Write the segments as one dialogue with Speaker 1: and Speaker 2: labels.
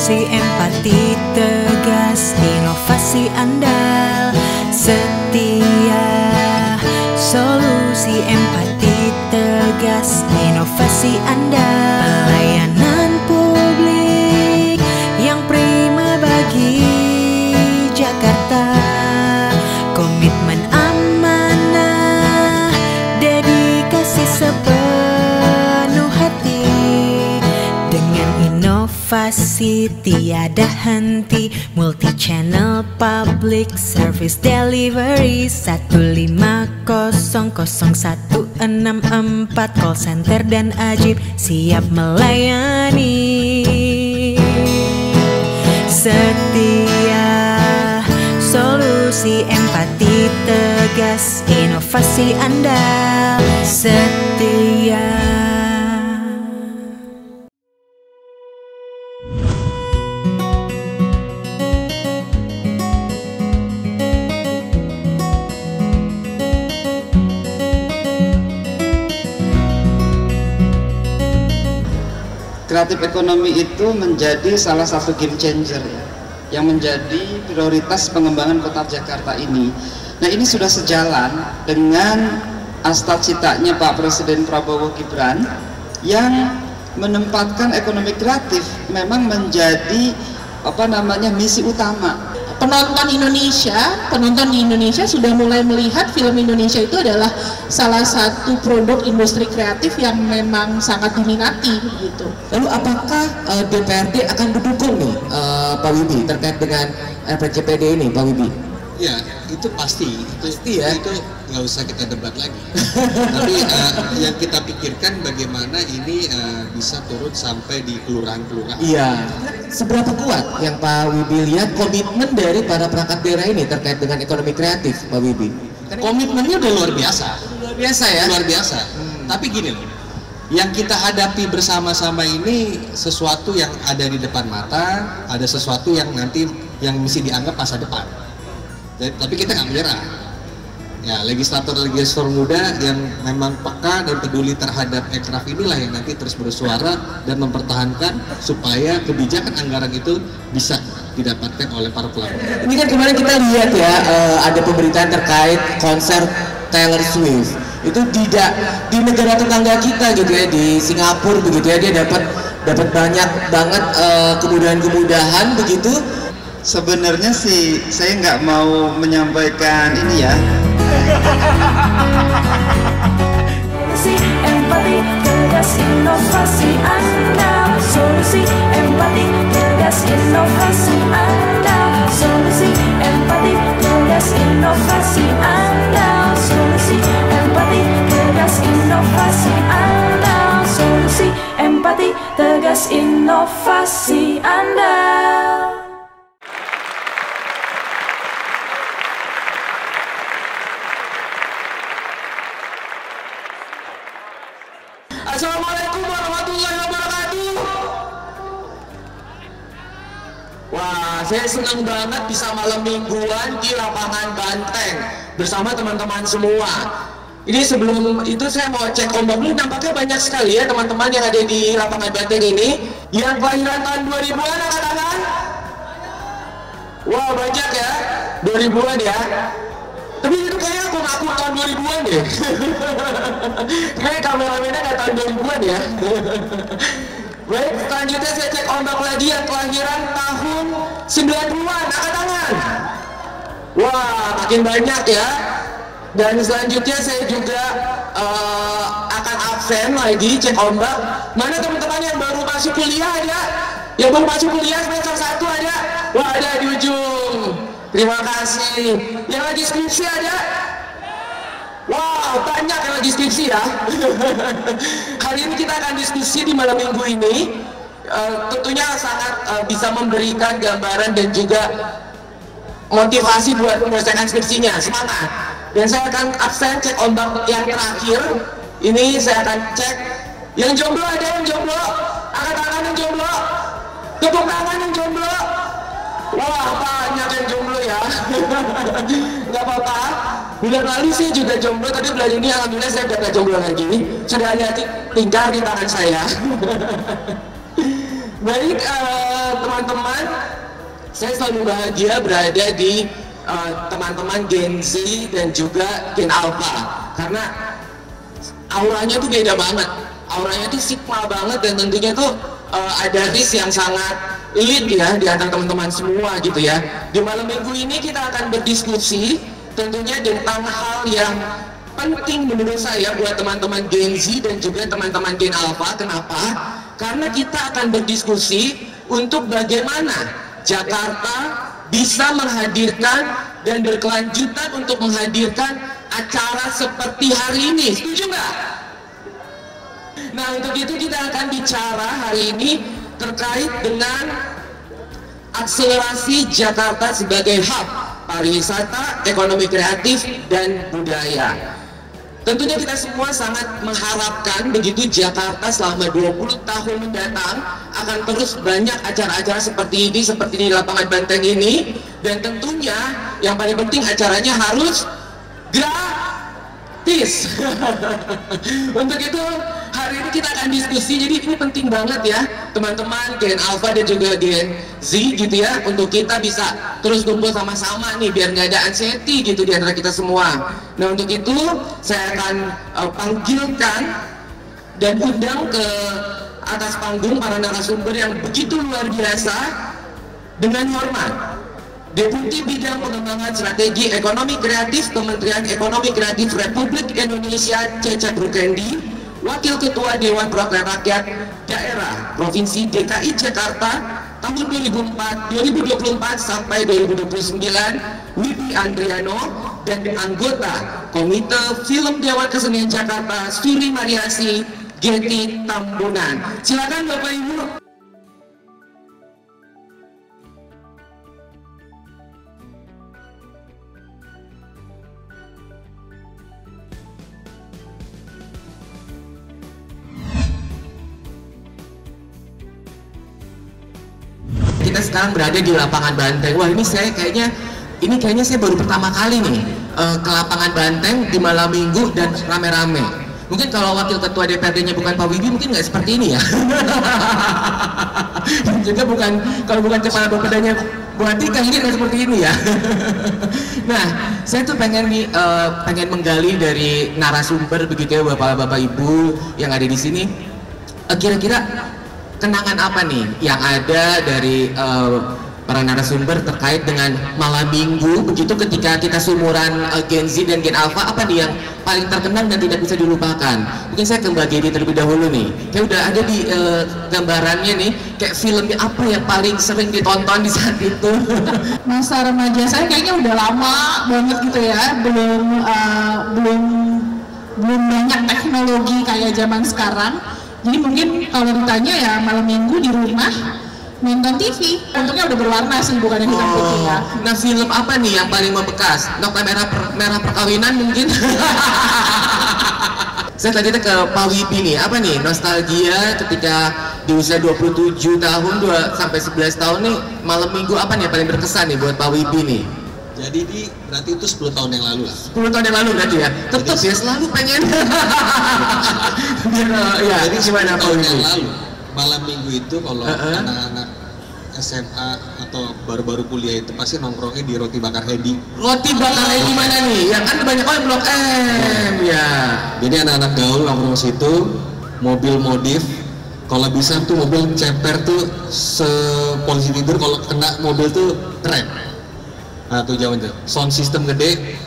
Speaker 1: Solusi empati tegas, inovasi andal setia. Solusi empati tegas, inovasi andal. Pelayanan publik yang prima bagi Jakarta. Komitmen amanah, dedikasi sepenuh hati. Dengan inovasi tiada henti, multi channel public service delivery 1500164, call center dan ajib siap melayani. Setia, solusi empati tegas, inovasi andal setia.
Speaker 2: Kreatif ekonomi itu menjadi salah satu game changer ya, yang menjadi prioritas pengembangan kota Jakarta ini. Nah, ini sudah sejalan dengan cita-citanya Pak Presiden Prabowo Gibran yang menempatkan ekonomi kreatif memang menjadi misi utama.
Speaker 3: Penonton di Indonesia sudah mulai melihat film Indonesia itu adalah salah satu produk industri kreatif yang memang sangat diminati gitu.
Speaker 4: Lalu apakah DPRD akan mendukung nih Pak Wibi terkait dengan RPJPD ini, Pak Wibi?
Speaker 5: Ya, itu pasti ya. Itu nggak usah kita debat lagi. Tapi yang kita pikirkan bagaimana ini bisa turun sampai di kelurahan-kelurahan.
Speaker 4: Iya. Seberapa kuat yang Pak Wibi lihat komitmen dari para perangkat daerah ini terkait dengan ekonomi kreatif, Pak Wibi?
Speaker 5: Komitmennya udah luar biasa.
Speaker 4: Luar biasa ya?
Speaker 5: Luar biasa. Tapi gini loh, yang kita hadapi bersama-sama ini sesuatu yang ada di depan mata, ada sesuatu yang nanti yang mesti dianggap masa depan. Tapi kita nggak menyerah. Ya, legislator muda yang memang peka dan peduli terhadap ekraf inilah yang nanti terus bersuara dan mempertahankan supaya kebijakan anggaran itu bisa didapatkan oleh para pelaku.
Speaker 4: Ini kan kemarin kita lihat ya, ada pemberitaan terkait konser Taylor Swift. Itu tidak di negara tetangga kita gitu ya, di Singapura begitu ya, dia dapat banyak banget kemudahan-kemudahan begitu.
Speaker 2: Sebenarnya sih saya nggak mau menyampaikan ini ya.
Speaker 6: Solusi empati tegas, inovasi andal. Solusi empati tegas, inovasi andal. Solusi empati tegas, inovasi andal. Solusi empati tegas, inovasi andal. Solusi empati tegas, inovasi andal.
Speaker 4: Assalamualaikum warahmatullahi wabarakatuh. Wah, saya senang banget bisa malam mingguan di lapangan Banteng bersama teman-teman semua. Ini sebelum itu saya mau cek ombak dulu, nampaknya banyak sekali ya teman-teman yang ada di lapangan Banteng ini yang kelahiran tahun 2000-an, angkat tangan. Wah, banyak ya, 2000-an ya. Tapi itu kayaknya aku tahun 2000-an deh. Kayak kameramennya nggak tahun 2000-an ya. Baik, selanjutnya saya cek ombak lagi yang kelahiran tahun 90-an, angkat tangan. Wah, makin banyak ya. Dan selanjutnya saya juga akan absen lagi cek ombak. Mana teman-teman yang baru masuk kuliah ada? Yang baru masuk kuliah semester 1 ada? Wah, ada di ujung. Terima kasih. Yang lagi skripsi ada? Wow, banyak yang lagi skripsi ya. Hari ini kita akan diskusi di malam minggu ini. Tentunya sangat bisa memberikan gambaran dan juga motivasi buat menyelesaikan skripsinya. Semangat. Dan saya akan absen cek ombak yang terakhir. Ini saya akan cek. Yang jomblo ada yang jomblo? Angkat tangan yang jomblo. Tepuk tangan yang jomblo. Wah, banyak yang jomblo ya. Nggak apa-apa. Bulan lalu sih juga jomblo, tapi bulan ini alhamdulillah saya udah gak jomblo lagi. Sudah ada tinggal di tangan saya. Baik teman-teman, saya selalu bahagia berada di teman-teman Gen Z dan juga Gen Alpha karena auranya tuh beda banget, auranya tuh sigma banget dan tentunya tuh ada risk yang sangat lead ya di antara teman-teman semua gitu ya. Di malam minggu ini kita akan berdiskusi tentunya tentang hal yang penting menurut saya buat teman-teman Gen Z dan juga teman-teman Gen Alpha. Kenapa? Karena kita akan berdiskusi untuk bagaimana Jakarta bisa menghadirkan dan berkelanjutan untuk menghadirkan acara seperti hari ini. Setuju nggak? Nah, untuk itu kita akan bicara hari ini terkait dengan akselerasi Jakarta sebagai hub pariwisata, ekonomi kreatif, dan budaya. Tentunya kita semua sangat mengharapkan begitu Jakarta selama 20 tahun mendatang akan terus banyak acara-acara seperti ini, seperti di lapangan Banteng ini, dan tentunya yang paling penting acaranya harus gratis. Untuk itu hari ini kita akan diskusi, jadi ini penting banget ya teman-teman Gen Alpha dan juga Gen Z gitu ya, untuk kita bisa terus kumpul sama-sama nih biar nggak ada anxiety gitu di antara kita semua. Nah, untuk itu saya akan panggilkan dan undang ke atas panggung para narasumber yang begitu luar biasa. Dengan hormat Deputi Bidang Pengembangan Strategi Ekonomi Kreatif Kementerian Ekonomi Kreatif Republik Indonesia Cecep Rukendi, Wakil Ketua Dewan Perwakilan Rakyat Daerah Provinsi DKI Jakarta tahun 2024 sampai 2029, Wibi Andriano, dan anggota Komite Film Dewan Kesenian Jakarta Suri Mariasi Geti Tambunan. Silakan Bapak Ibu. Kita sekarang berada di lapangan Banteng. Wah, ini kayaknya saya baru pertama kali nih ke lapangan Banteng di malam minggu dan rame-rame. Mungkin kalau wakil ketua DPRD-nya bukan Pak Wibi mungkin nggak seperti ini ya. Juga kalau bukan kepala Bapedanya Bu Atika mungkin nggak seperti ini ya. Nah, saya tuh pengen menggali dari narasumber begitu ya Bapak-bapak Ibu yang ada di sini. Kira-kira kenangan apa nih yang ada dari para narasumber terkait dengan malam minggu begitu ketika kita seumuran Gen Z dan Gen Alpha, apa nih yang paling terkenang dan tidak bisa dilupakan? Mungkin saya ke Mbak Gedi terlebih dahulu nih. Kayak udah ada di gambarannya nih, kayak filmnya apa yang paling sering ditonton di saat itu?
Speaker 3: Masa remaja saya kayaknya udah lama banget gitu ya, belum banyak teknologi kayak zaman sekarang. Jadi mungkin kalau ditanya ya malam minggu di rumah nonton TV, bentuknya udah berwarna sih, bukan yang hitam putih ya.
Speaker 4: Nah, film apa nih yang paling membekas? Nokta merah perkawinan mungkin? Saya tadi ke Pak Wibi nih, apa nih nostalgia ketika di usia 27 tahun sampai 11 tahun nih, malam minggu apa nih yang paling berkesan nih buat Pak Wibi nih?
Speaker 5: Jadi berarti itu 10 tahun yang lalu lah.
Speaker 4: 10 tahun yang lalu berarti ya? Tetap ya selalu pengen. Ya,
Speaker 5: jadi
Speaker 4: gimana Pak
Speaker 5: tahun
Speaker 4: Wibi?
Speaker 5: yang lalu, malam minggu itu kalau anak-anak SMA atau baru-baru kuliah itu pasti nongkrongnya di Roti Bakar Edi.
Speaker 4: Roti Bakar Edi mana nih? Yang kan banyak orang Blok M ya.
Speaker 5: Jadi anak-anak gaul nongkrong situ, mobil modif. Kalau bisa tuh mobil ceper tuh sepolisi tidur, kalau kena mobil tuh keren. Nah tuh zaman tuh, sound system gede.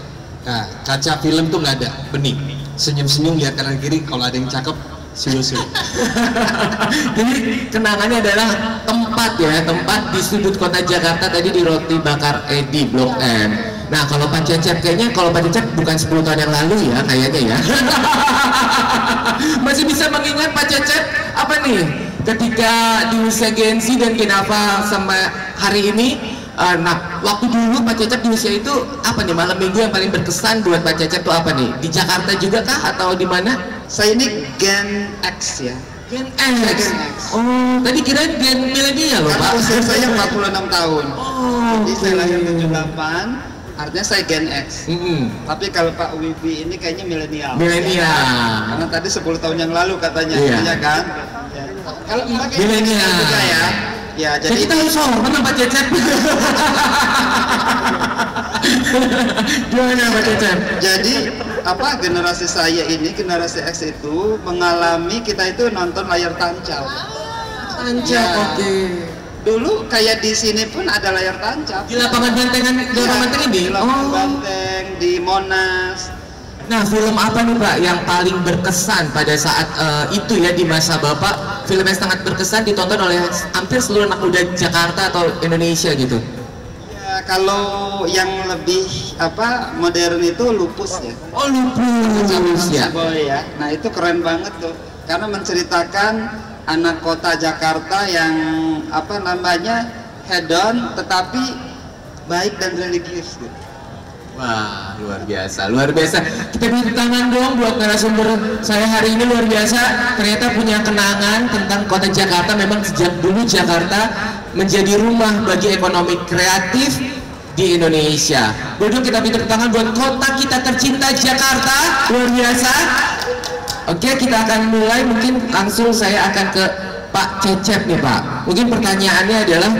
Speaker 5: Nah kaca film tuh nggak ada, bening. Senyum-senyum lihat kanan kiri, kalau ada yang cakep siul-siul.
Speaker 4: Jadi kenangannya adalah tempat di sudut kota Jakarta tadi di Roti Bakar Edi Blok M. Nah kalau Pak Cecep kayaknya bukan 10 tahun yang lalu ya kayaknya ya. Masih bisa mengingat Pak Cecep apa nih ketika di usia Gen Z dan Gen Alpha sampai hari ini? Nah, waktu dulu Pak Cecep di usia itu apa nih malam minggu yang paling berkesan buat Pak Cecep itu apa nih? Di Jakarta juga kah atau di mana?
Speaker 2: Saya ini Gen X ya.
Speaker 4: Gen X. Oh, tadi kirain Gen milenial loh Pak.
Speaker 2: Karena usia saya 46 tahun.
Speaker 4: Oh,
Speaker 2: jadi saya lahir 78, artinya saya Gen X. Tapi kalau Pak Wibi ini kayaknya milenial.
Speaker 4: Milenial.
Speaker 2: Karena tadi 10 tahun yang lalu katanya,
Speaker 4: iya
Speaker 2: kan? Kalau Mbak kayak
Speaker 4: Milenial.
Speaker 2: juga ya. Ya,
Speaker 4: Jadi
Speaker 2: jadi
Speaker 4: kita harus hormat sama Pak Cecep. Gimana Pak Cecep?
Speaker 2: jadi apa generasi saya ini, generasi X itu mengalami kita itu nonton layar tancap.
Speaker 4: Tancap,
Speaker 2: Ya.
Speaker 4: oke.
Speaker 2: Dulu kayak di sini pun ada layar tancap.
Speaker 4: Di lapangan Bantengan, di lapangan Banteng ini?
Speaker 2: Di lapangan Banteng, di Monas.
Speaker 4: Nah, film apa nih Pak yang paling berkesan pada saat itu ya di masa Bapak? Film yang sangat berkesan ditonton oleh hampir seluruh anak muda Jakarta atau Indonesia gitu.
Speaker 2: Ya, kalau yang lebih apa modern itu Lupus ya.
Speaker 4: Oh, Lupus ya.
Speaker 2: Boy ya. Nah, itu keren banget tuh. Karena menceritakan anak kota Jakarta yang apa namanya hedon tetapi baik dan religius gitu.
Speaker 4: Wah, luar biasa, luar biasa. Kita beri tangan dong buat narasumber saya hari ini, luar biasa. Ternyata punya kenangan tentang kota Jakarta. Memang sejak dulu Jakarta menjadi rumah bagi ekonomi kreatif di Indonesia. Dulu kita beri tangan buat kota kita tercinta Jakarta, luar biasa. Oke, kita akan mulai. Mungkin langsung saya akan ke Pak Cecep nih Pak. Mungkin pertanyaannya adalah,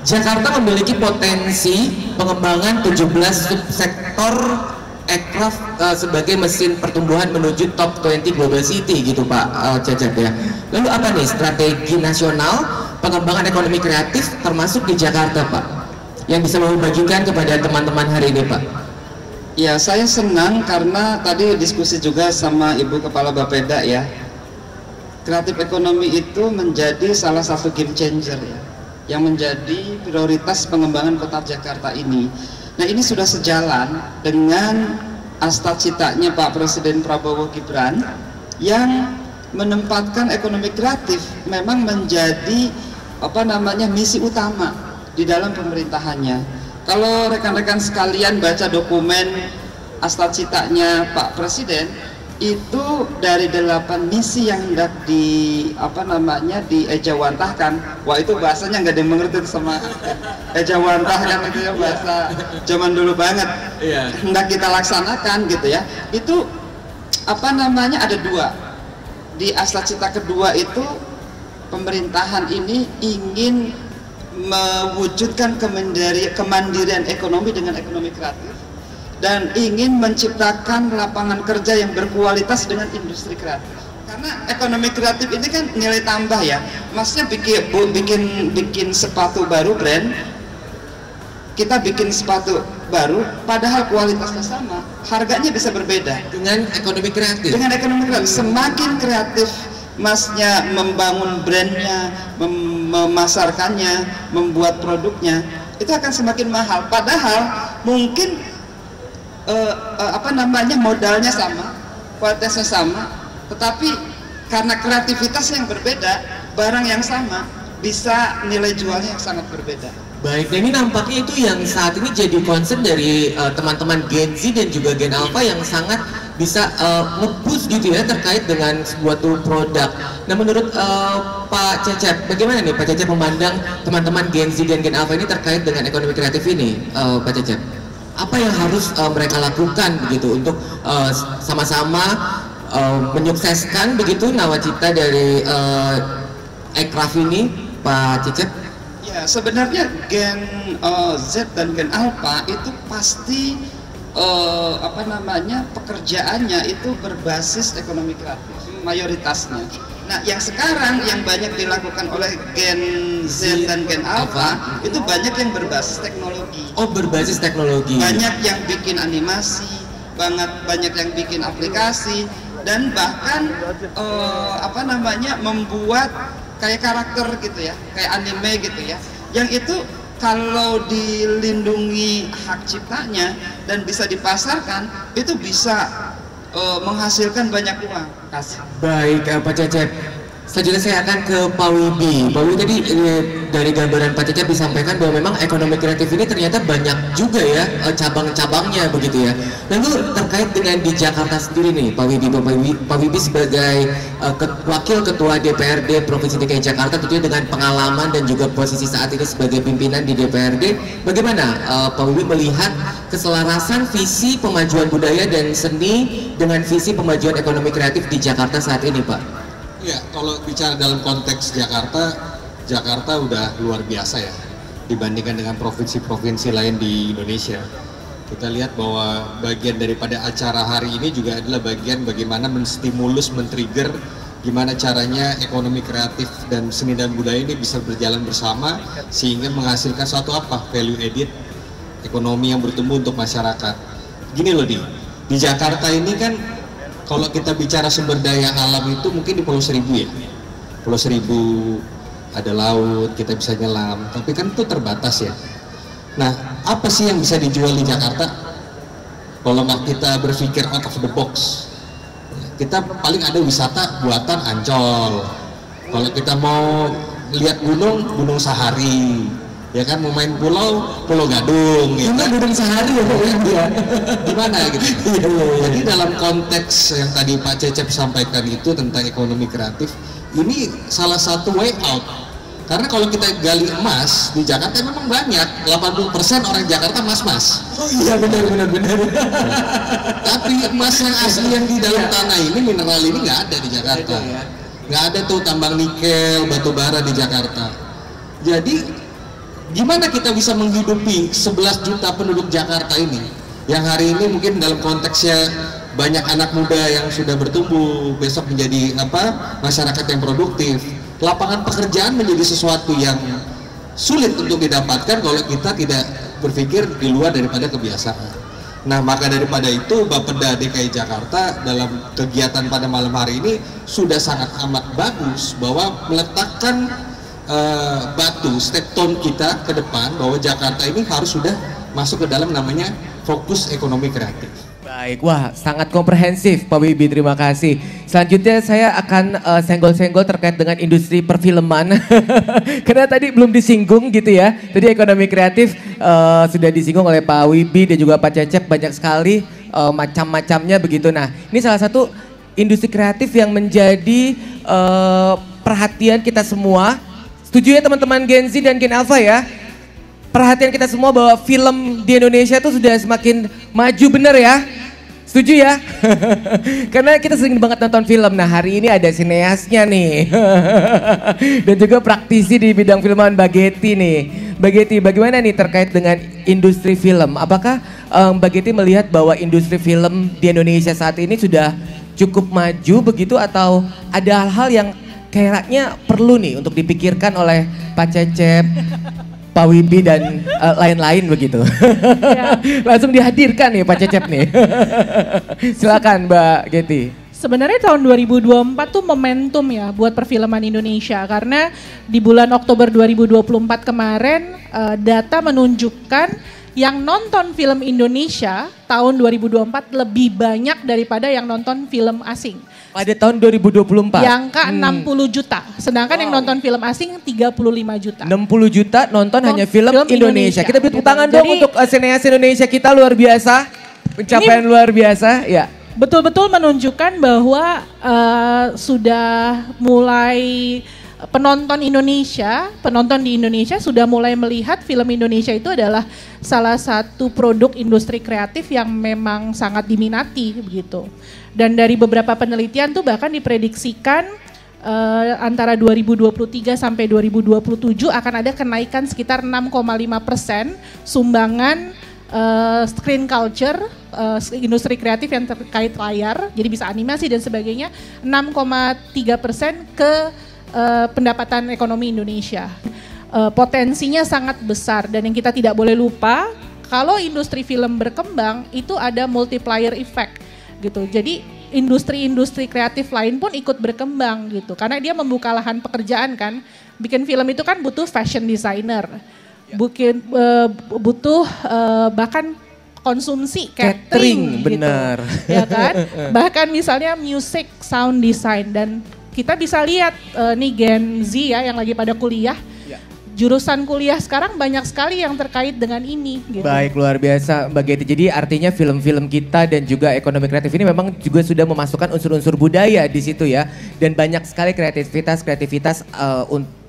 Speaker 4: Jakarta memiliki potensi pengembangan 17 subsektor aircraft sebagai mesin pertumbuhan menuju top 20 global city gitu Pak Cecep ya. Lalu apa nih strategi nasional pengembangan ekonomi kreatif termasuk di Jakarta Pak yang bisa membagikan kepada teman-teman hari ini Pak?
Speaker 2: Ya, saya senang karena tadi diskusi juga sama Ibu Kepala Bapeda ya. Kreatif ekonomi itu menjadi salah satu game changer ya, yang menjadi prioritas pengembangan kota Jakarta ini. Nah, ini sudah sejalan dengan cita-citanya Pak Presiden Prabowo Gibran yang menempatkan ekonomi kreatif memang menjadi apa namanya misi utama di dalam pemerintahannya. Kalau rekan-rekan sekalian baca dokumen cita-citanya Pak Presiden, itu dari 8 misi yang hendak di apa namanya diejawantahkan. Wah, itu bahasanya nggak ada yang mengerti sama ejawantahkan itu ya, bahasa zaman dulu banget.
Speaker 4: Iya.
Speaker 2: Hendak kita laksanakan gitu ya. Itu apa namanya ada 2. Di cita kedua itu pemerintahan ini ingin mewujudkan kemandirian ekonomi dengan ekonomi kreatif dan ingin menciptakan lapangan kerja yang berkualitas dengan industri kreatif. Karena ekonomi kreatif ini kan nilai tambah ya. Maksudnya bikin sepatu baru brand, kita bikin sepatu baru padahal kualitasnya sama, harganya bisa berbeda.
Speaker 4: Dengan ekonomi kreatif.
Speaker 2: Dengan ekonomi kreatif, semakin kreatif Masnya membangun brandnya, memasarkannya, membuat produknya, itu akan semakin mahal. Padahal mungkin apa namanya modalnya sama, kualitasnya sama, tetapi karena kreativitas yang berbeda, barang yang sama bisa nilai jualnya yang sangat berbeda.
Speaker 4: Baik, dan ini nampaknya itu yang saat ini jadi concern dari teman-teman Gen Z dan juga Gen Alpha yang sangat bisa nge-push gitu ya terkait dengan sebuah produk. Nah, menurut Pak Cecep, bagaimana nih Pak Cecep memandang teman-teman Gen Z dan Gen Alpha ini terkait dengan ekonomi kreatif ini, Pak Cecep? Apa yang harus mereka lakukan begitu untuk sama-sama menyukseskan begitu nawacita dari aircraft ini, Pak Cecep?
Speaker 2: Ya, sebenarnya Gen Z dan Gen Alpha itu pasti apa namanya pekerjaannya itu berbasis ekonomi kreatif mayoritasnya. Nah, yang sekarang yang banyak dilakukan oleh Gen Z dan Gen Alpha itu banyak yang berbasis teknologi.
Speaker 4: Oh, berbasis teknologi.
Speaker 2: Banyak yang bikin animasi, banyak yang bikin aplikasi, dan bahkan apa namanya membuat kayak karakter gitu ya, kayak anime gitu ya, yang itu kalau dilindungi hak ciptanya dan bisa dipasarkan, itu bisa menghasilkan banyak uang. Kasih.
Speaker 4: Baik, Pak Cecep. Selanjutnya saya akan ke Pak Wibi. Pak Wibi tadi dari gambaran Pak Cecep disampaikan bahwa memang ekonomi kreatif ini ternyata banyak juga ya cabang-cabangnya begitu ya. Lalu terkait dengan di Jakarta sendiri nih, Pak Wibi sebagai Wakil Ketua DPRD Provinsi DKI Jakarta, tentunya dengan pengalaman dan juga posisi saat ini sebagai pimpinan di DPRD, bagaimana Pak Wibi melihat keselarasan visi pemajuan budaya dan seni dengan visi pemajuan ekonomi kreatif di Jakarta saat ini, Pak?
Speaker 5: Ya, kalau bicara dalam konteks Jakarta, Jakarta udah luar biasa ya dibandingkan dengan provinsi-provinsi lain di Indonesia. Kita lihat bahwa bagian daripada acara hari ini juga adalah bagian bagaimana menstimulus, men-trigger gimana caranya ekonomi kreatif dan seni dan budaya ini bisa berjalan bersama sehingga menghasilkan suatu value added ekonomi yang bertumbuh untuk masyarakat. Gini loh di Jakarta ini kan kalau kita bicara sumber daya alam itu mungkin di Pulau Seribu ya. Pulau Seribu ada laut, kita bisa nyelam, tapi kan itu terbatas ya. Nah, apa sih yang bisa dijual di Jakarta? Kalau nggak kita berpikir out of the box, kita paling ada wisata buatan Ancol. Kalau kita mau lihat gunung Sahari, ya kan, mau main Pulau Gadung, ya kan?
Speaker 4: Gunung Sahari ya.
Speaker 5: Di mana gitu. Jadi dalam konteks yang tadi Pak Cecep sampaikan itu tentang ekonomi kreatif, ini salah satu way out. Karena kalau kita gali emas di Jakarta memang banyak, 80% orang Jakarta mas-mas.
Speaker 4: Oh iya benar.
Speaker 5: Tapi emas yang asli yang di dalam tanah ini, mineral ini nggak ada di Jakarta. Nggak ada tuh tambang nikel, batu bara di Jakarta. Jadi gimana kita bisa menghidupi 11 juta penduduk Jakarta ini? Yang hari ini mungkin dalam konteksnya banyak anak muda yang sudah bertumbuh, besok menjadi masyarakat yang produktif. Lapangan pekerjaan menjadi sesuatu yang sulit untuk didapatkan kalau kita tidak berpikir di luar daripada kebiasaan. Nah, maka daripada itu Bapeda DKI Jakarta dalam kegiatan pada malam hari ini sudah sangat amat bagus bahwa meletakkan batu stepstone kita ke depan bahwa Jakarta ini harus sudah masuk ke dalam namanya fokus ekonomi kreatif.
Speaker 7: Baik, wah sangat komprehensif Pak Wibi, terima kasih. Selanjutnya saya akan senggol-senggol terkait dengan industri perfilman. Karena tadi belum disinggung gitu ya. Tadi ekonomi kreatif sudah disinggung oleh Pak Wibi dan juga Pak Cecep, banyak sekali macam-macamnya begitu. Nah, ini salah satu industri kreatif yang menjadi perhatian kita semua. Setuju ya teman-teman Gen Z dan Gen Alpha ya? Perhatian kita semua bahwa film di Indonesia tuh sudah semakin maju, bener ya? Setuju ya? Karena kita sering banget nonton film. Nah, hari ini ada sineasnya nih. Dan juga praktisi di bidang filman Mbak Geti nih. Mbak Geti, bagaimana nih terkait dengan industri film? Apakah Mbak Geti melihat bahwa industri film di Indonesia saat ini sudah cukup maju begitu, atau ada hal-hal yang kayaknya perlu nih untuk dipikirkan oleh Pak Cecep, Pak Wibi dan lain-lain begitu. Ya. Langsung dihadirkan nih Pak Cecep nih. Silakan Mbak Geti.
Speaker 3: Sebenarnya tahun 2024 tuh momentum ya buat perfilman Indonesia, karena di bulan Oktober 2024 kemarin data menunjukkan yang nonton film Indonesia tahun 2024 lebih banyak daripada yang nonton film asing.
Speaker 7: Pada tahun 2024?
Speaker 3: Yang ke 60 juta, sedangkan yang nonton film asing 35 juta.
Speaker 7: 60 juta nonton hanya film Indonesia. Kita beri tepuk tangan dong untuk sineas Indonesia kita, luar biasa. Pencapaian luar biasa, ya.
Speaker 3: Betul-betul menunjukkan bahwa sudah mulai penonton di Indonesia sudah mulai melihat film Indonesia itu adalah salah satu produk industri kreatif yang memang sangat diminati begitu. Dan dari beberapa penelitian tuh bahkan diprediksikan antara 2023 sampai 2027 akan ada kenaikan sekitar 6,5% sumbangan screen culture, industri kreatif yang terkait layar, jadi bisa animasi dan sebagainya, 6,3% ke pendapatan ekonomi Indonesia. Potensinya sangat besar, dan yang kita tidak boleh lupa kalau industri film berkembang itu ada multiplier effect gitu. Jadi industri-industri kreatif lain pun ikut berkembang gitu, karena dia membuka lahan pekerjaan kan. Bikin film itu kan butuh fashion designer, butuh bahkan konsumsi catering
Speaker 7: benar
Speaker 3: gitu, ya kan. Bahkan misalnya music, sound design, dan kita bisa lihat nih Gen Z ya yang lagi pada kuliah. Jurusan kuliah sekarang banyak sekali yang terkait dengan ini. Gitu.
Speaker 7: Baik, luar biasa Mbak Geti. Jadi artinya film-film kita dan juga ekonomi kreatif ini memang juga sudah memasukkan unsur-unsur budaya di situ ya. Dan banyak sekali kreativitas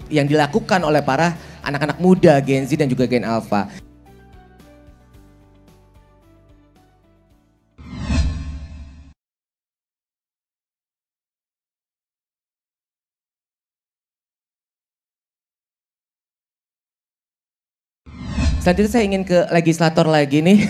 Speaker 7: yang dilakukan oleh para anak-anak muda Gen Z dan juga Gen Alpha. Selanjutnya saya ingin ke legislator lagi nih.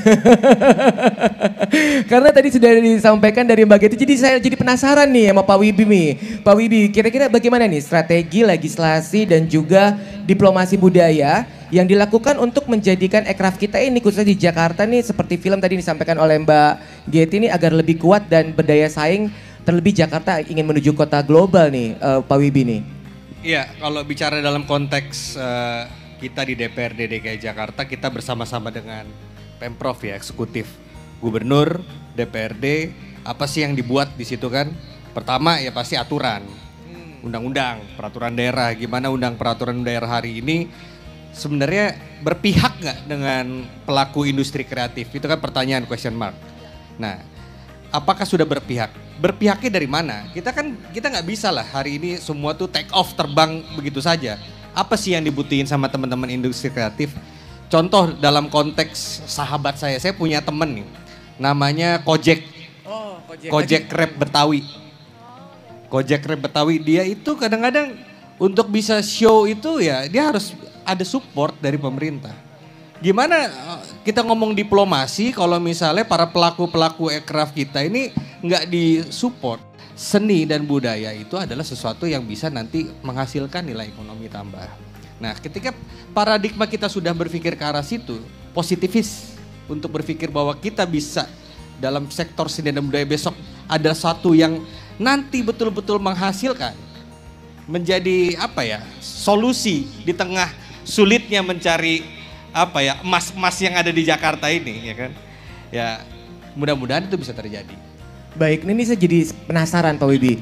Speaker 7: Karena tadi sudah disampaikan dari Mbak Getty, jadi saya jadi penasaran nih sama Pak Wibi nih. Pak Wibi, kira-kira bagaimana nih strategi legislasi dan juga diplomasi budaya yang dilakukan untuk menjadikan ekraf kita ini khususnya di Jakarta nih seperti film tadi disampaikan oleh Mbak Getty nih agar lebih kuat dan berdaya saing, terlebih Jakarta ingin menuju kota global nih Pak Wibi nih.
Speaker 5: Iya, kalau bicara dalam konteks kita di DPRD DKI Jakarta, kita bersama-sama dengan Pemprov ya, eksekutif, gubernur, DPRD, apa sih yang dibuat di situ kan? Pertama ya pasti aturan, undang-undang, peraturan daerah. Gimana peraturan daerah hari ini sebenarnya berpihak nggak dengan pelaku industri kreatif? Itu kan pertanyaan question mark. Nah, apakah sudah berpihak? Berpihaknya dari mana? Kita nggak bisa lah hari ini semua tuh take off terbang begitu saja. Apa sih yang dibutuhin sama teman-teman industri kreatif? Contoh dalam konteks sahabat saya punya temen nih, namanya Kojek.
Speaker 7: Oh,
Speaker 5: Kojek Rap Betawi. Kojek Rap Betawi, dia itu kadang-kadang untuk bisa show itu ya dia harus ada support dari pemerintah. Gimana kita ngomong diplomasi kalau misalnya para pelaku-pelaku ekraf kita ini nggak disupport? Seni dan budaya itu adalah sesuatu yang bisa nanti menghasilkan nilai ekonomi tambah. Nah, ketika paradigma kita sudah berpikir ke arah situ, positivis untuk berpikir bahwa kita bisa dalam sektor seni dan budaya besok ada satu yang nanti betul-betul menghasilkan, menjadi solusi di tengah sulitnya mencari emas-emas yang ada di Jakarta ini, ya kan? Ya, mudah-mudahan itu bisa terjadi.
Speaker 7: Baik, ini saya jadi penasaran Pak Wibi.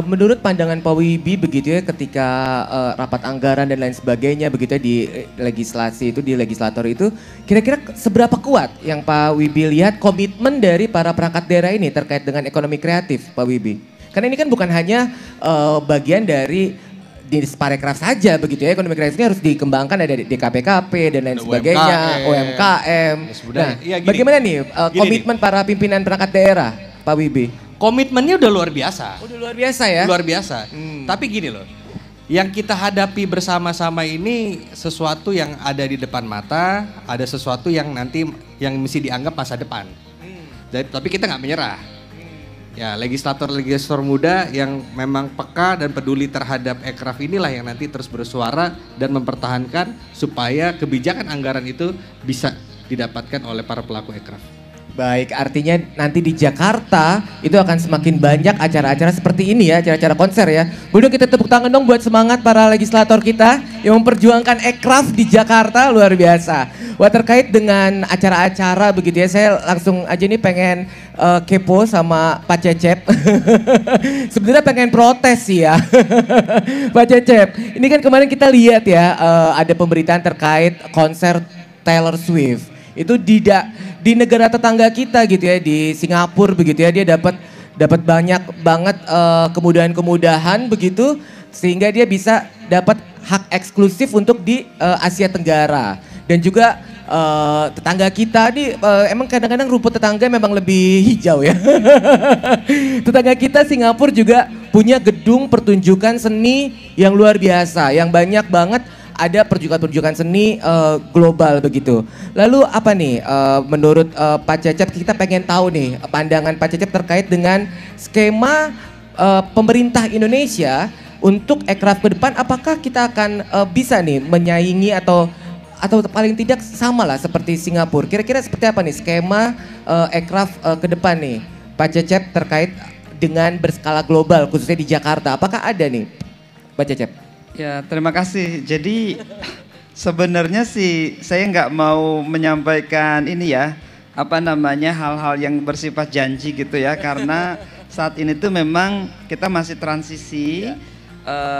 Speaker 7: Menurut pandangan Pak Wibi begitu ya ketika rapat anggaran dan lain sebagainya begitu ya di legislasi itu, di legislator itu, kira-kira seberapa kuat yang Pak Wibi lihat komitmen dari para perangkat daerah ini terkait dengan ekonomi kreatif Pak Wibi? Karena ini kan bukan hanya bagian dari di Parekraf saja begitu ya, ekonomi kreatif ini harus dikembangkan ada di DKPKP dan lain sebagainya, UMKM. Nah,
Speaker 5: ya,
Speaker 7: bagaimana nih komitmen para pimpinan perangkat daerah? Pak Wibi.
Speaker 5: Komitmennya udah luar biasa.
Speaker 7: Udah luar biasa ya?
Speaker 5: Luar biasa. Tapi gini loh, yang kita hadapi bersama-sama ini sesuatu yang ada di depan mata, ada sesuatu yang nanti yang mesti dianggap masa depan. Tapi kita nggak menyerah. Ya, legislator muda yang memang peka dan peduli terhadap ekraf inilah yang nanti terus bersuara dan mempertahankan supaya kebijakan anggaran itu bisa didapatkan oleh para pelaku ekraf.
Speaker 7: Baik, artinya nanti di Jakarta itu akan semakin banyak acara-acara seperti ini ya, acara-acara konser ya. Boleh kita tepuk tangan dong buat semangat para legislator kita yang memperjuangkan ekraf di Jakarta, luar biasa. Wah, terkait dengan acara-acara begitu ya, saya langsung aja nih pengen kepo sama Pak Cecep. Sebenarnya pengen protes sih ya. Pak Cecep, ini kan kemarin kita lihat ya ada pemberitaan terkait konser Taylor Swift. Itu di negara tetangga kita gitu ya, di Singapura begitu ya, dia dapat banyak banget kemudahan-kemudahan begitu sehingga dia bisa dapat hak eksklusif untuk di Asia Tenggara. Dan juga tetangga kita nih emang kadang-kadang rumput tetangga memang lebih hijau ya. Tetangga kita Singapura juga punya gedung pertunjukan seni yang luar biasa, yang banyak banget ada pertunjukan seni global begitu. Lalu apa nih menurut Pak Cecep, kita pengen tahu nih pandangan Pak Cecep terkait dengan skema pemerintah Indonesia untuk ekraf ke depan, apakah kita akan bisa nih menyaingi atau paling tidak sama lah seperti Singapura. Kira-kira seperti apa nih skema ekraf ke depan nih Pak Cecep terkait dengan berskala global khususnya di Jakarta, apakah ada nih Pak Cecep?
Speaker 2: Ya, terima kasih. Jadi sebenarnya sih saya nggak mau menyampaikan ini ya, hal-hal yang bersifat janji gitu ya, karena saat ini tuh memang kita masih transisi.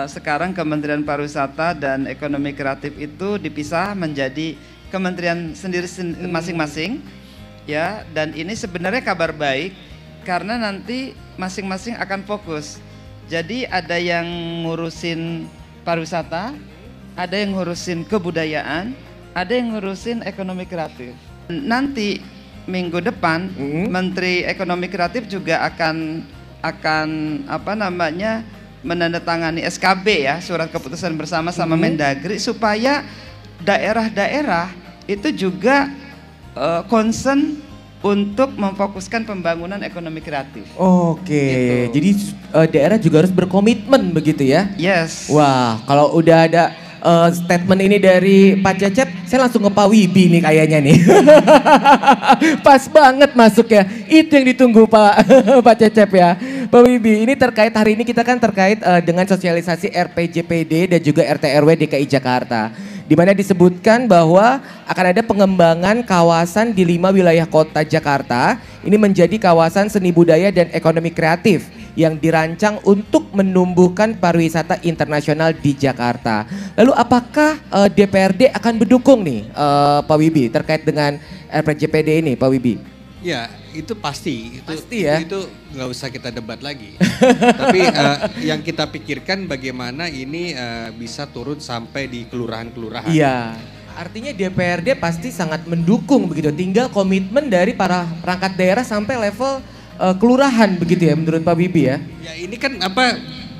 Speaker 2: Sekarang Kementerian Pariwisata dan Ekonomi Kreatif itu dipisah menjadi kementerian sendiri masing-masing ya, dan ini sebenarnya kabar baik karena nanti masing-masing akan fokus. Jadi ada yang ngurusin pariwisata, ada yang ngurusin kebudayaan, ada yang ngurusin ekonomi kreatif. Nanti minggu depan Menteri Ekonomi Kreatif juga akan menandatangani SKB ya, surat keputusan bersama sama Mendagri, supaya daerah-daerah itu juga concern untuk memfokuskan pembangunan ekonomi kreatif.
Speaker 7: Oke,
Speaker 2: Gitu.
Speaker 7: jadi daerah juga harus berkomitmen begitu ya?
Speaker 2: Yes.
Speaker 7: Wah, kalau udah ada statement ini dari Pak Cecep, saya langsung ke Pak Wibi nih kayaknya nih. Pas banget masuk ya, itu yang ditunggu Pak Pak Cecep ya. Pak Wibi, ini terkait hari ini kita kan terkait dengan sosialisasi RPJPD dan juga RT/RW DKI Jakarta. Di mana disebutkan bahwa akan ada pengembangan kawasan di 5 wilayah kota Jakarta. Ini menjadi kawasan seni budaya dan ekonomi kreatif yang dirancang untuk menumbuhkan pariwisata internasional di Jakarta. Lalu apakah DPRD akan mendukung nih Pak Wibi terkait dengan RPJPD ini Pak Wibi?
Speaker 5: Ya, itu pasti.
Speaker 7: Pasti ya.
Speaker 5: Itu nggak usah kita debat lagi. Tapi yang kita pikirkan bagaimana ini bisa turun sampai di kelurahan-kelurahan.
Speaker 7: Iya. Artinya DPRD pasti sangat mendukung begitu. Tinggal komitmen dari para perangkat daerah sampai level kelurahan begitu ya menurut Pak Wibi ya.
Speaker 5: Ya ini kan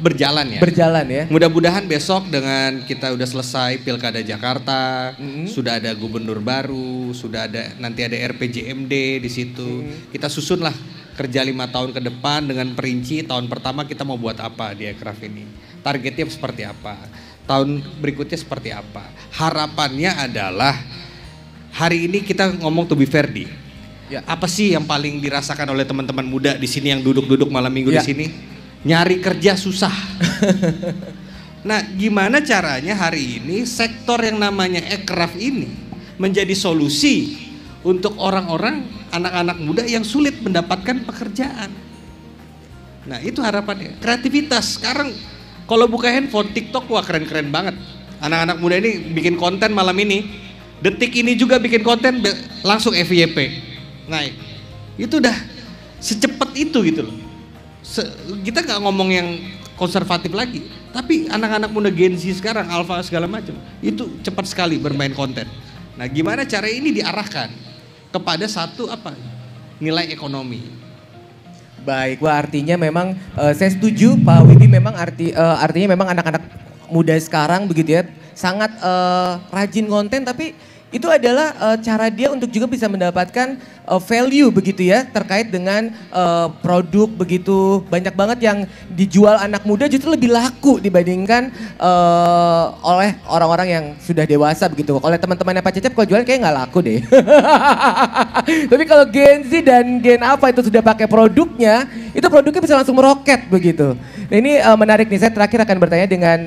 Speaker 5: berjalan ya.
Speaker 7: Berjalan ya.
Speaker 5: Mudah-mudahan besok dengan kita udah selesai Pilkada Jakarta, sudah ada gubernur baru, sudah ada nanti ada RPJMD di situ. Kita susunlah kerja 5 tahun ke depan dengan perinci tahun pertama kita mau buat apa di Ekraf ini. Targetnya seperti apa? Tahun berikutnya seperti apa? Harapannya adalah hari ini kita ngomong to be fair di.
Speaker 7: Ya.
Speaker 5: Apa sih yang paling dirasakan oleh teman-teman muda di sini yang duduk-duduk malam minggu
Speaker 7: Ya.
Speaker 5: di sini? Nyari kerja susah. Nah, gimana caranya hari ini sektor yang namanya Ekraf ini menjadi solusi untuk orang-orang, anak-anak muda yang sulit mendapatkan pekerjaan. Nah, itu harapannya. Kreativitas. Sekarang kalau buka handphone, TikTok, wah keren-keren banget. Anak-anak muda ini bikin konten malam ini. Detik ini juga bikin konten langsung FYP. Naik. Itu udah secepat itu gitu loh. Kita nggak ngomong yang konservatif lagi, tapi anak-anak muda Gen Z sekarang, alpha segala macam, itu cepat sekali bermain konten. Nah, gimana cara ini diarahkan kepada satu nilai ekonomi?
Speaker 7: Baik, wah artinya memang saya setuju Pak Wibi memang artinya memang anak-anak muda sekarang begitu ya sangat rajin konten tapi itu adalah cara dia untuk juga bisa mendapatkan value begitu ya terkait dengan produk begitu banyak banget yang dijual anak muda justru lebih laku dibandingkan oleh orang-orang yang sudah dewasa begitu. Oleh teman-temannya Pak Cecep kalau jualan kayak nggak laku deh. Tapi kalau Gen Z dan Gen apa itu sudah pakai produknya, itu produknya bisa langsung meroket begitu. Nah ini menarik nih, saya terakhir akan bertanya dengan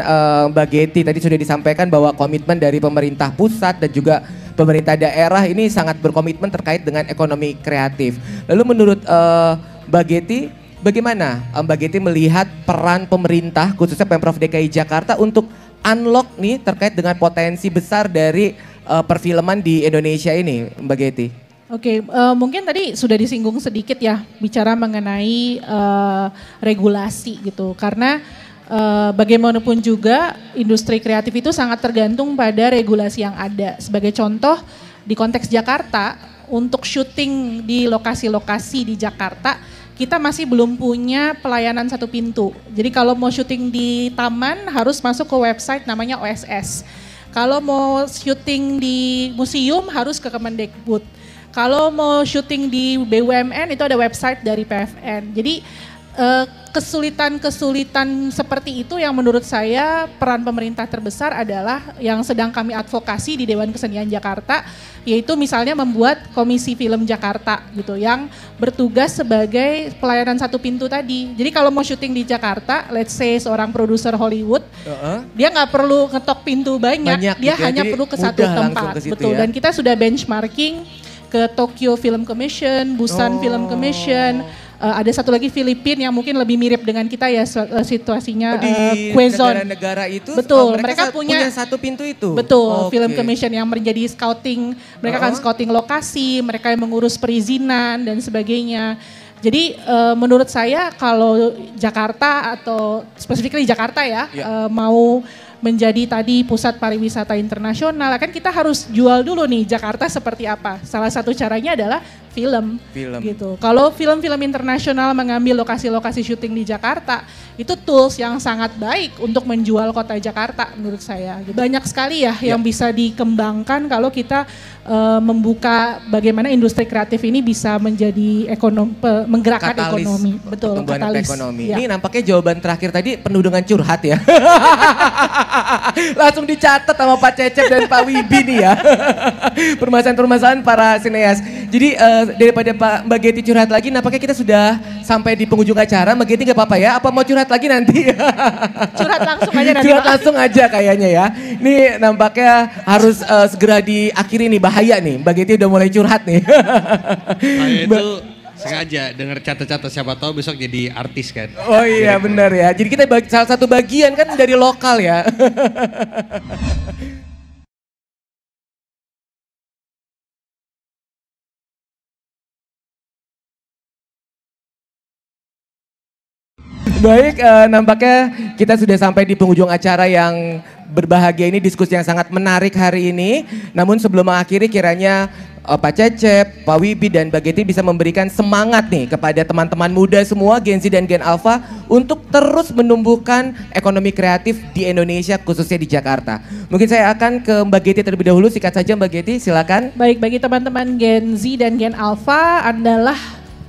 Speaker 7: Mbak Geti. Tadi sudah disampaikan bahwa komitmen dari pemerintah pusat dan juga pemerintah daerah ini sangat berkomitmen terkait dengan ekonomi kreatif. Lalu menurut Mbak Geti, bagaimana Mbak Geti melihat peran pemerintah khususnya Pemprov DKI Jakarta untuk unlock nih terkait dengan potensi besar dari perfilman di Indonesia ini, Mbak Geti?
Speaker 3: Oke, mungkin tadi sudah disinggung sedikit ya bicara mengenai regulasi gitu. Karena bagaimanapun juga industri kreatif itu sangat tergantung pada regulasi yang ada. Sebagai contoh di konteks Jakarta, untuk syuting di lokasi-lokasi di Jakarta, kita masih belum punya pelayanan satu pintu. Jadi kalau mau syuting di taman harus masuk ke website namanya OSS. Kalau mau syuting di museum harus ke Kemendikbud. Kalau mau syuting di BUMN itu ada website dari PFN. Jadi kesulitan-kesulitan seperti itu yang menurut saya peran pemerintah terbesar adalah yang sedang kami advokasi di Dewan Kesenian Jakarta, yaitu misalnya membuat Komisi Film Jakarta gitu yang bertugas sebagai pelayanan satu pintu tadi. Jadi kalau mau syuting di Jakarta, let's say seorang produser Hollywood, dia nggak perlu ngetok pintu banyak dia
Speaker 7: gitu ya,
Speaker 3: hanya
Speaker 7: jadi
Speaker 3: perlu ke satu
Speaker 7: mudah langsung
Speaker 3: tempat.
Speaker 7: ke situ
Speaker 3: Betul.
Speaker 7: ya.
Speaker 3: Dan kita sudah benchmarking ke Tokyo Film Commission, Busan Film Commission, ada satu lagi Filipina yang mungkin lebih mirip dengan kita ya situasinya
Speaker 7: Di
Speaker 3: Quezon.
Speaker 7: negara-negara itu
Speaker 3: Betul,
Speaker 7: mereka
Speaker 3: mereka punya
Speaker 7: satu pintu itu.
Speaker 3: Betul,
Speaker 7: Oke.
Speaker 3: Film Commission yang menjadi scouting, mereka akan scouting lokasi, mereka yang mengurus perizinan dan sebagainya. Jadi menurut saya kalau Jakarta atau spesifiknya Jakarta ya, mau menjadi tadi pusat pariwisata internasional, kan kita harus jual dulu nih Jakarta seperti apa. Salah satu caranya adalah film.
Speaker 7: Film.
Speaker 3: Gitu. Kalau film-film internasional mengambil lokasi-lokasi syuting di Jakarta, itu tools yang sangat baik untuk menjual kota Jakarta menurut saya. Banyak sekali ya yang bisa dikembangkan kalau kita membuka bagaimana industri kreatif ini bisa menjadi menggerakkan
Speaker 7: Katalis,
Speaker 3: ekonomi. Betul,
Speaker 7: pertumbuhan
Speaker 3: katalis.
Speaker 7: ekonomi.
Speaker 3: Ya.
Speaker 7: Ini nampaknya jawaban terakhir tadi penuh dengan curhat ya. Langsung dicatat sama Pak Cecep dan Pak Wibi nih ya. Permasalahan-permasalahan para sineas. Jadi daripada Mbak Geti curhat lagi, nampaknya kita sudah sampai di penghujung acara. Mbak Geti gak apa-apa ya? Apa mau curhat lagi nanti?
Speaker 3: Curhat langsung aja nanti.
Speaker 7: Curhat langsung aja kayaknya ya. Ini nampaknya harus segera diakhiri nih, bahaya nih. Mbak Geti udah mulai curhat nih.
Speaker 5: Saya itu sengaja denger catat-catat, siapa tahu besok jadi artis kan.
Speaker 7: Oh iya benar ya. Jadi kita salah satu bagian kan dari lokal ya. Baik, nampaknya kita sudah sampai di penghujung acara yang berbahagia ini, diskusi yang sangat menarik hari ini. Namun sebelum mengakhiri kiranya Pak Cecep, Pak Wibi dan Mbak Geti bisa memberikan semangat nih kepada teman-teman muda semua Gen Z dan Gen Alpha untuk terus menumbuhkan ekonomi kreatif di Indonesia khususnya di Jakarta. Mungkin saya akan ke Mbak Geti terlebih dahulu, sikat saja Mbak Geti, silakan.
Speaker 3: Baik, bagi teman-teman Gen Z dan Gen Alpha adalah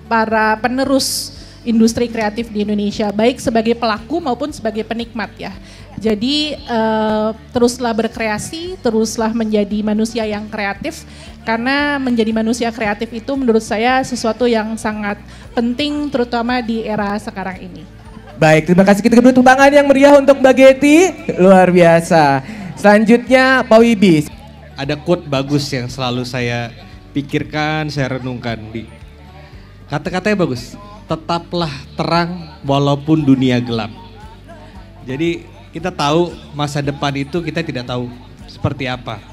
Speaker 3: para penerus industri kreatif di Indonesia, baik sebagai pelaku maupun sebagai penikmat ya. Jadi teruslah berkreasi, teruslah menjadi manusia yang kreatif, karena menjadi manusia kreatif itu menurut saya sesuatu yang sangat penting terutama di era sekarang ini.
Speaker 7: Baik, terima kasih, kita beri tepuk tangan yang meriah untuk Mbak Geti, luar biasa. Selanjutnya Pak Wibi.
Speaker 5: Ada quote bagus yang selalu saya pikirkan, saya renungkan. Kata-katanya bagus, tetaplah terang walaupun dunia gelap. Jadi kita tahu masa depan itu kita tidak tahu seperti apa.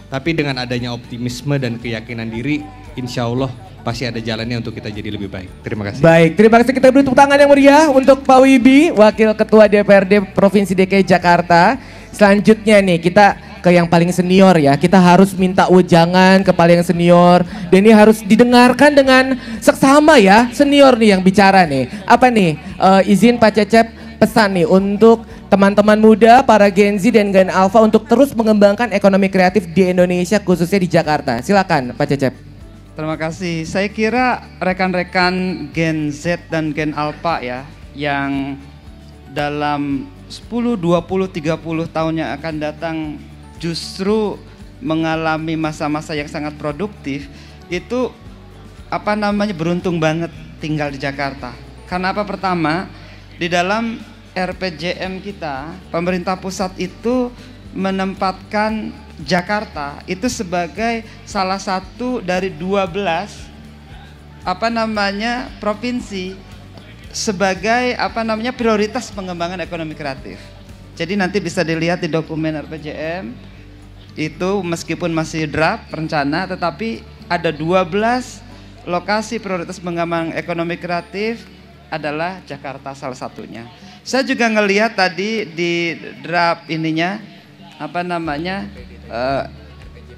Speaker 5: Tapi dengan adanya optimisme dan keyakinan diri, insya Allah pasti ada jalannya untuk kita jadi lebih baik. Terima kasih.
Speaker 7: Baik, terima kasih, kita beri tepuk tangan yang meriah untuk Pak Wibi, Wakil Ketua DPRD Provinsi DKI Jakarta. Selanjutnya nih kita ke yang paling senior ya, kita harus minta wejangan ke paling senior. Dan ini harus didengarkan dengan seksama ya, senior nih yang bicara nih. Apa nih, izin Pak Cecep pesan nih untuk teman-teman muda, para Gen Z dan Gen Alpha untuk terus mengembangkan ekonomi kreatif di Indonesia khususnya di Jakarta. Silakan Pak Cecep.
Speaker 2: Terima kasih. Saya kira rekan-rekan Gen Z dan Gen Alpha ya, yang dalam 10, 20, 30 tahun yang akan datang justru mengalami masa-masa yang sangat produktif, itu beruntung banget tinggal di Jakarta. Karena apa? Pertama, di dalam RPJM kita, pemerintah pusat itu menempatkan Jakarta itu sebagai salah satu dari 12 provinsi sebagai prioritas pengembangan ekonomi kreatif. Jadi nanti bisa dilihat di dokumen RPJM itu, meskipun masih draft rencana, tetapi ada 12 lokasi prioritas pengembangan ekonomi kreatif, adalah Jakarta salah satunya. Saya juga ngelihat tadi di draft ininya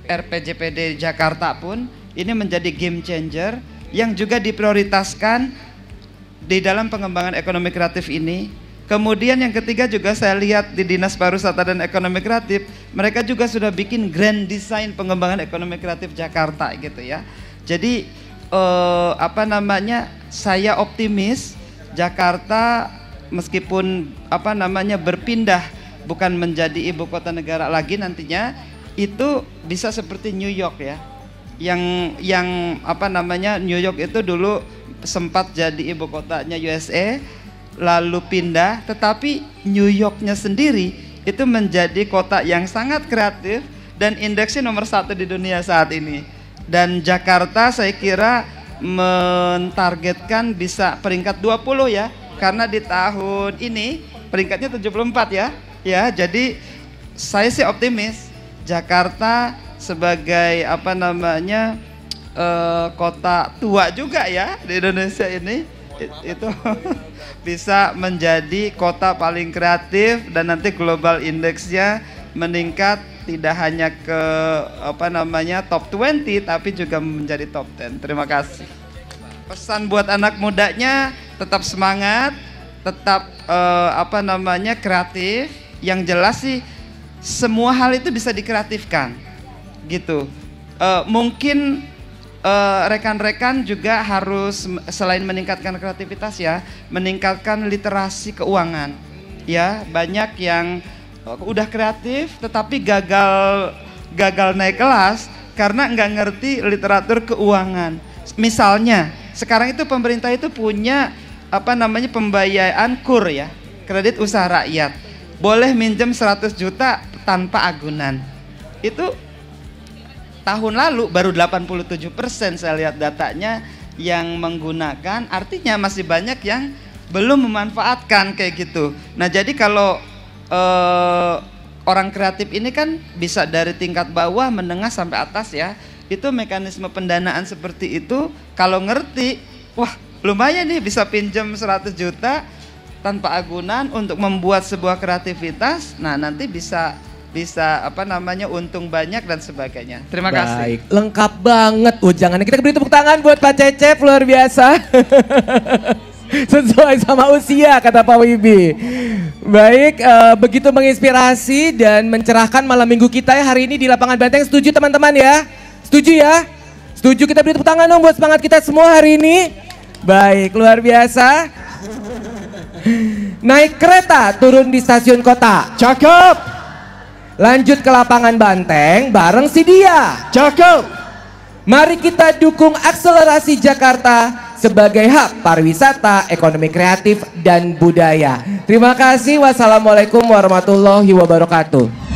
Speaker 2: RPJPD Jakarta pun ini menjadi game changer yang juga diprioritaskan di dalam pengembangan ekonomi kreatif ini. Kemudian yang ketiga juga saya lihat di Dinas Pariwisata dan Ekonomi Kreatif, mereka juga sudah bikin grand design pengembangan ekonomi kreatif Jakarta gitu ya. Jadi saya optimis Jakarta meskipun berpindah bukan menjadi ibu kota negara lagi nantinya, itu bisa seperti New York ya. Yang New York itu dulu sempat jadi ibu kotanya USA, lalu pindah, tetapi New Yorknya sendiri itu menjadi kota yang sangat kreatif dan indeksnya nomor 1 di dunia saat ini. Dan Jakarta saya kira mentargetkan bisa peringkat 20 ya, karena di tahun ini peringkatnya 74 ya. Ya, jadi saya sih optimis Jakarta sebagai kota tua juga ya di Indonesia ini, itu bisa menjadi kota paling kreatif dan nanti global indeksnya meningkat tidak hanya ke top 20 tapi juga menjadi top 10. Terima kasih. Pesan buat anak mudanya, tetap semangat, tetap kreatif. Yang jelas sih semua hal itu bisa dikreatifkan gitu. Mungkin rekan-rekan juga harus selain meningkatkan kreativitas ya, meningkatkan literasi keuangan. Ya, banyak yang udah kreatif tetapi gagal naik kelas karena nggak ngerti literatur keuangan. Misalnya, sekarang itu pemerintah itu punya pembiayaan KUR ya, kredit usaha rakyat. Boleh minjem 100 juta tanpa agunan. Itu tahun lalu baru 87% saya lihat datanya yang menggunakan, artinya masih banyak yang belum memanfaatkan kayak gitu. Nah, jadi kalau orang kreatif ini kan bisa dari tingkat bawah, menengah sampai atas ya. Itu mekanisme pendanaan seperti itu kalau ngerti, wah lumayan nih bisa pinjam 100 juta tanpa agunan untuk membuat sebuah kreativitas. Nah, nanti bisa untung banyak dan sebagainya. Terima kasih.
Speaker 7: Baik, lengkap banget ujangannya. Kita beri tepuk tangan buat Pak Cecep, luar biasa. Sesuai sama usia kata Pak Wibi. Baik, begitu menginspirasi dan mencerahkan malam minggu kita ya hari ini di Lapangan Banteng. Setuju teman-teman ya? Setuju ya? Setuju, kita beri tepuk tangan dong buat semangat kita semua hari ini. Baik, luar biasa. Naik kereta, turun di stasiun kota.
Speaker 8: Cakep.
Speaker 7: Lanjut ke Lapangan Banteng bareng si Dia.
Speaker 8: Cakep.
Speaker 7: Mari kita dukung akselerasi Jakarta sebagai hub pariwisata, ekonomi kreatif, dan budaya. Terima kasih. Wassalamualaikum warahmatullahi wabarakatuh.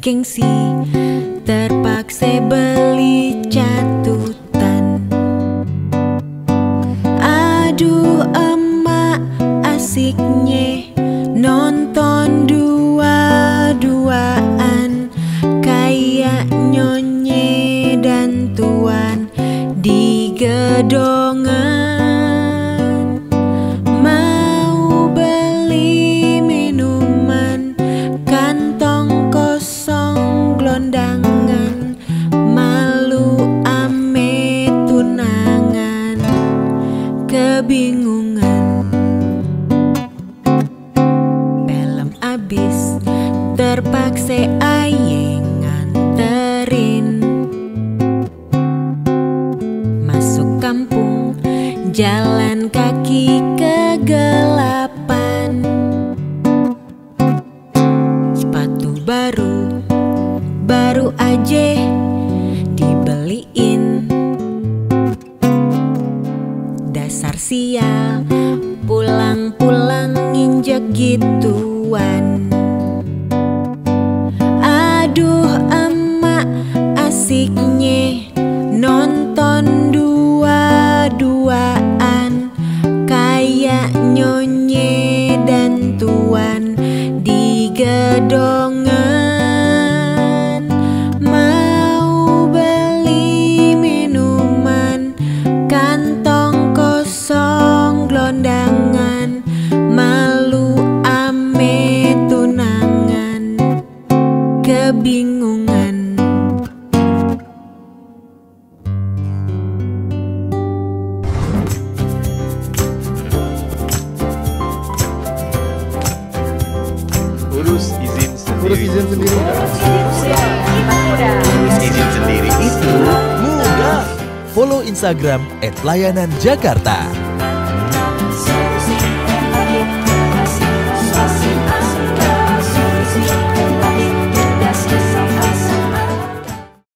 Speaker 1: Gengsi terpaksa beli catutan. Aduh emak asiknya nonton dua-duaan kayak nyonye dan tuan di gedongan. Mau beli minuman kantong kosong glondangan, malu ame tunangan, kebingungan. Film abis terpaksa aye nganterin, masuk kampung jalan kaki kegelapan. Sepatu baru aja dibeliin. Dasar sial pulang-pulang nginjek gituan. Aduh emak asiknya nonton dua-duaan kayak nyonye dan tuan di gedongan. Mau beli minuman kantong kosong glondangan, malu ame tunangan, kebingungan.
Speaker 8: Urus izin sendiri.
Speaker 6: Urus izin sendiri
Speaker 8: itu mudah. Follow Instagram @layananjakarta.